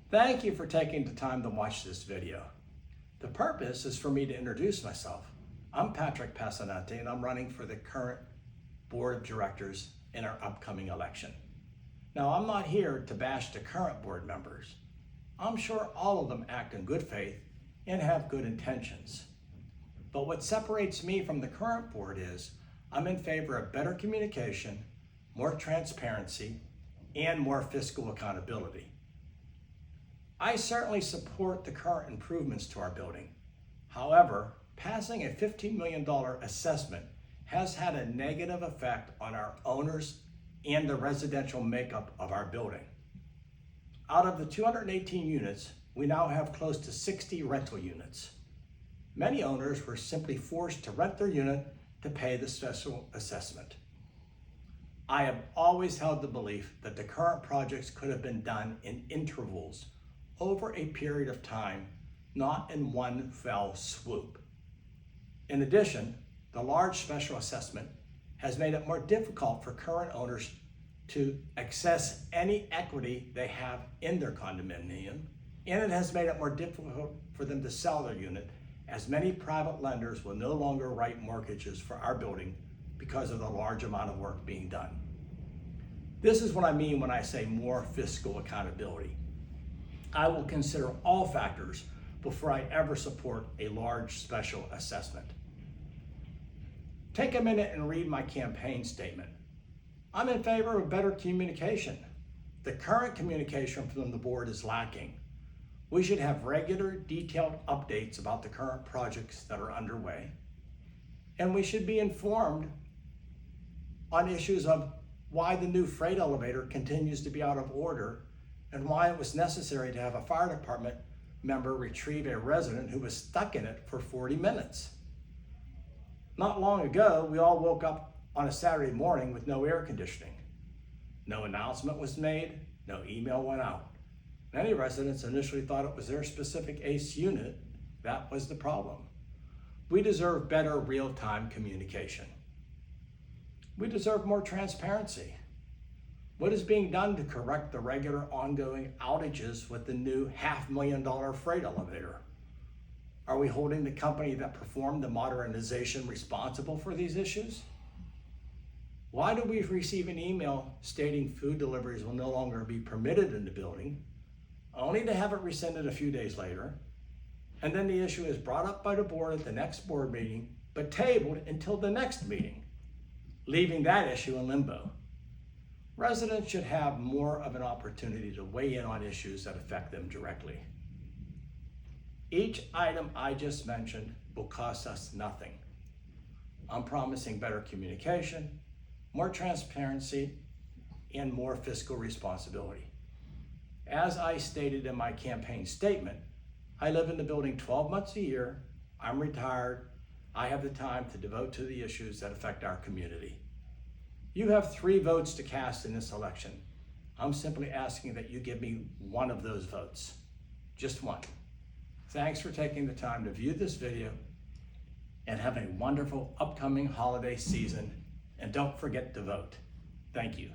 Thank you for taking the time to watch this video. The purpose is for me to introduce myself. I'm Patrick Passanante and I'm running for the current board of directors in our upcoming election. Now, I'm not here to bash the current board members. I'm sure all of them act in good faith and have good intentions. But what separates me from the current board is I'm in favor of better communication, more transparency, and more fiscal accountability. I certainly support the current improvements to our building. However, passing a $15 million assessment has had a negative effect on our owners and the residential makeup of our building. Out of the 218 units, we now have close to 60 rental units. Many owners were simply forced to rent their unit to pay the special assessment. I have always held the belief that the current projects could have been done in intervals over a period of time, not in one fell swoop. In addition, the large special assessment has made it more difficult for current owners to access any equity they have in their condominium, and it has made it more difficult for them to sell their unit, as many private lenders will no longer write mortgages for our building because of the large amount of work being done. This is what I mean when I say more fiscal accountability. I will consider all factors before I ever support a large special assessment. Take a minute and read my campaign statement. I'm in favor of better communication. The current communication from the board is lacking. We should have regular, detailed updates about the current projects that are underway. And we should be informed on issues of why the new freight elevator continues to be out of order and why it was necessary to have a fire department member retrieve a resident who was stuck in it for 40 minutes. Not long ago, we all woke up on a Saturday morning with no air conditioning. No announcement was made, no email went out. Many residents initially thought it was their specific ACE unit that was the problem. We deserve better real-time communication. We deserve more transparency. What is being done to correct the regular ongoing outages with the new $500,000 freight elevator? Are we holding the company that performed the modernization responsible for these issues? Why do we receive an email stating food deliveries will no longer be permitted in the building, only to have it rescinded a few days later, and then the issue is brought up by the board at the next board meeting, but tabled until the next meeting, leaving that issue in limbo? Residents should have more of an opportunity to weigh in on issues that affect them directly. Each item I just mentioned will cost us nothing. I'm promising better communication, more transparency, and more fiscal responsibility. As I stated in my campaign statement, I live in the building 12 months a year, I'm retired, I have the time to devote to the issues that affect our community. You have 3 votes to cast in this election. I'm simply asking that you give me one of those votes, just one. Thanks for taking the time to view this video and have a wonderful upcoming holiday season. And don't forget to vote. Thank you.